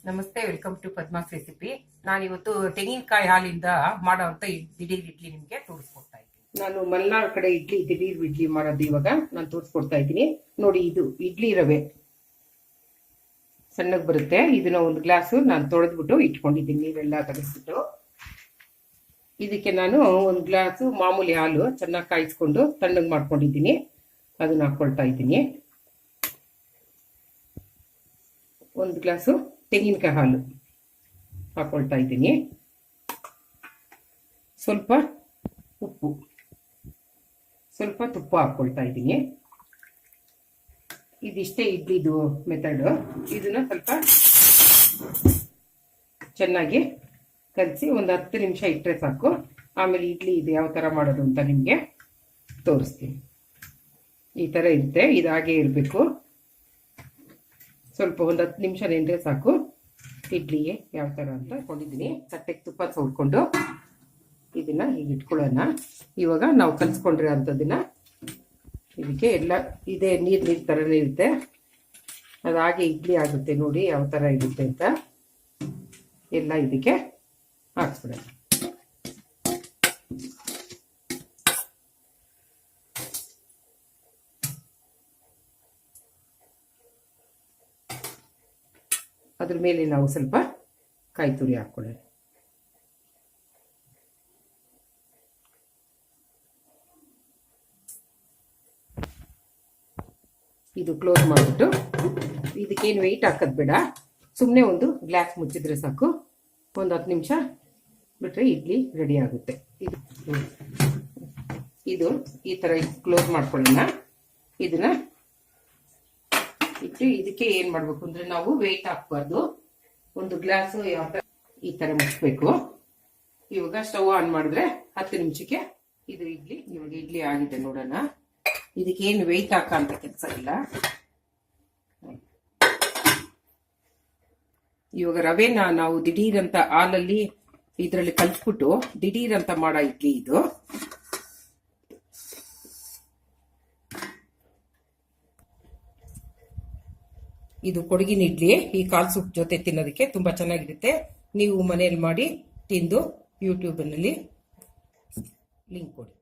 ನಮಸ್ತೆ, welcome to Padma's recipe. ನಾನಿವತ್ತು ತೆಂಗಿನಕಾಯಿ ಹಾಲಿಂದ ಮಾಡೋಂಥ ದಿಢೀರ್ ಇಡ್ಲಿ ನಿಮಗೆ ತೋರಿಸ್ಕೊಡ್ತಾ ಇದ್ದೀನಿ. ನಾನು ಮಲ್ನಾಡ್ ಕಡೆ ದಿಢೀರ್ ಇಡ್ಲಿ ಮಾಡೋದು ಇವಾಗ ನಾನು ತೋರಿಸ್ಕೊಡ್ತಾ ಇದ್ದೀನಿ. ನೋಡಿ, ಇದು ಇಡ್ಲಿ ರವೆ ಸಣ್ಣಗೆ ಬರುತ್ತೆ. ಇದನ್ನ ಒಂದು ಗ್ಲಾಸು ನಾನು ತೊಳೆದ್ಬಿಟ್ಟು ಇಟ್ಕೊಂಡಿದ್ದೀನಿ, ನೀರೆಲ್ಲ ತೆಗೆದ್ಬಿಟ್ಟು. ಇದಕ್ಕೆ ನಾನು ಒಂದು ಗ್ಲಾಸು ಮಾಮೂಲಿ ಹಾಲು ಚೆನ್ನಾಗಿ ಕಾಯಿಸ್ಕೊಂಡು ತಣ್ಣಗೆ ಮಾಡ್ಕೊಂಡಿದ್ದೀನಿ, ಅದನ್ನ ಹಾಕ್ಕೊಳ್ತಾ ಇದ್ದೀನಿ. ಒಂದು ಗ್ಲಾಸು ತೆಂಗಿನಕಾಯಿ ಹಾಲು ಹಾಕೊಳ್ತಾ ಇದ್ದೀನಿ. ಸ್ವಲ್ಪ ಉಪ್ಪು, ಸ್ವಲ್ಪ ತುಪ್ಪ ಹಾಕ್ಕೊಳ್ತಾ ಇದ್ದೀನಿ. ಇದಿಷ್ಟೇ ಇಡ್ಲಿದು ಮೆಥಡ್. ಇದನ್ನ ಸ್ವಲ್ಪ ಚೆನ್ನಾಗಿ ಕಲಸಿ ಒಂದು 10 ನಿಮಿಷ ಇಟ್ಟರೆ ಸಾಕು. ಆಮೇಲೆ ಇಡ್ಲಿ ಇದು ಯಾವ ಥರ ಮಾಡೋದು ಅಂತ ನಿಮಗೆ ತೋರಿಸ್ತೀನಿ. ಈ ಥರ ಇರುತ್ತೆ, ಇದು ಹಾಗೆ ಇರಬೇಕು. ಸ್ವಲ್ಪ ಒಂದು 10 ನಿಮಿಷ ನೆಂದರೆ ಸಾಕು. ಇಡ್ಲಿಗೆ ಯಾವ ಥರ ಅಂತ ಕೊಂಡಿದ್ದೀನಿ. ತಟ್ಟೆಗೆ ತುಪ್ಪ ಸೌಡ್ಕೊಂಡು ಇದನ್ನ ಹೀಗೆ ಇಟ್ಕೊಳ್ಳೋಣ. ಇವಾಗ ನಾವು ಕಲಿಸ್ಕೊಂಡ್ರೆ ಅಂಥದ್ದನ್ನ ಇದಕ್ಕೆ ಎಲ್ಲ ಇದೇ ನೀರು ಥರನೇ ಇರುತ್ತೆ, ಅದು ಹಾಗೆ ಇಡ್ಲಿ ಆಗುತ್ತೆ. ನೋಡಿ ಯಾವ ಥರ ಇರುತ್ತೆ ಅಂತ ಎಲ್ಲ ಇದಕ್ಕೆ ಹಾಕ್ಸ್ಬಿಡೋಣ. ಅದ್ರ ಮೇಲೆ ನಾವು ಸ್ವಲ್ಪ ಕಾಯಿ ತುರಿ ಹಾಕ್ಕೊಳ್ಳೋಣ. ಇದು ಕ್ಲೋಸ್ ಮಾಡಿಬಿಟ್ಟು ಇದಕ್ಕೇನು ವೆಯ್ಟ್ ಹಾಕೋದು ಬೇಡ, ಸುಮ್ಮನೆ ಒಂದು ಗ್ಲಾಸ್ ಮುಚ್ಚಿದ್ರೆ ಸಾಕು. ಒಂದು 10 ನಿಮಿಷ ಬಿಟ್ಟರೆ ಇಡ್ಲಿ ರೆಡಿ ಆಗುತ್ತೆ. ಇದು ಈ ಥರ ಕ್ಲೋಸ್ ಮಾಡ್ಕೊಳ್ಳೋಣ. ಇದನ್ನ ಇಟ್ಟು ಇದಕ್ಕೆ ಏನ್ ಮಾಡ್ಬೇಕು ಅಂದ್ರೆ ನಾವು ವೆಯ್ಟ್ ಹಾಕ್ಬಾರ್ದು. ಒಂದು ಗ್ಲಾಸ್ ಯಾವ ತರ ಈ ತರ ಮುಚ್ಚಬೇಕು. ಇವಾಗ ಸ್ಟವ್ ಆನ್ ಮಾಡಿದ್ರೆ 10 ನಿಮಿಷಕ್ಕೆ ಇದು ಇಡ್ಲಿ ಇವಾಗ ಇಡ್ಲಿ ಆಗಿದೆ. ನೋಡೋಣ, ಇದಕ್ಕೆ ಏನು ವೆಯ್ಟ್ ಹಾಕಂತ ಕೆಲಸ ಇಲ್ಲ. ಇವಾಗ ರವೆನ ನಾವು ದಿಢೀರ್ ಅಂತ ಹಾಲಲ್ಲಿ ಇದರಲ್ಲಿ ಕಲ್ಸ್ಬಿಟ್ಟು ದಿಢೀರ್ ಅಂತ ಮಾಡೋ ಇಡ್ಲಿ ಇದು. ಇದು ಕೊಡಗಿನ ಇಡ್ಲಿ. ಈ ಕಾಲ್ ಸೂಪ್ ಜೊತೆ ತಿನ್ನೋದಕ್ಕೆ ತುಂಬಾ ಚೆನ್ನಾಗಿರುತ್ತೆ. ನೀವು ಮನೆಯಲ್ಲಿ ಮಾಡಿ ತಿಂದು ಯೂಟ್ಯೂಬ್ನಲ್ಲಿ ಲಿಂಕ್ ಕೊಡಿ.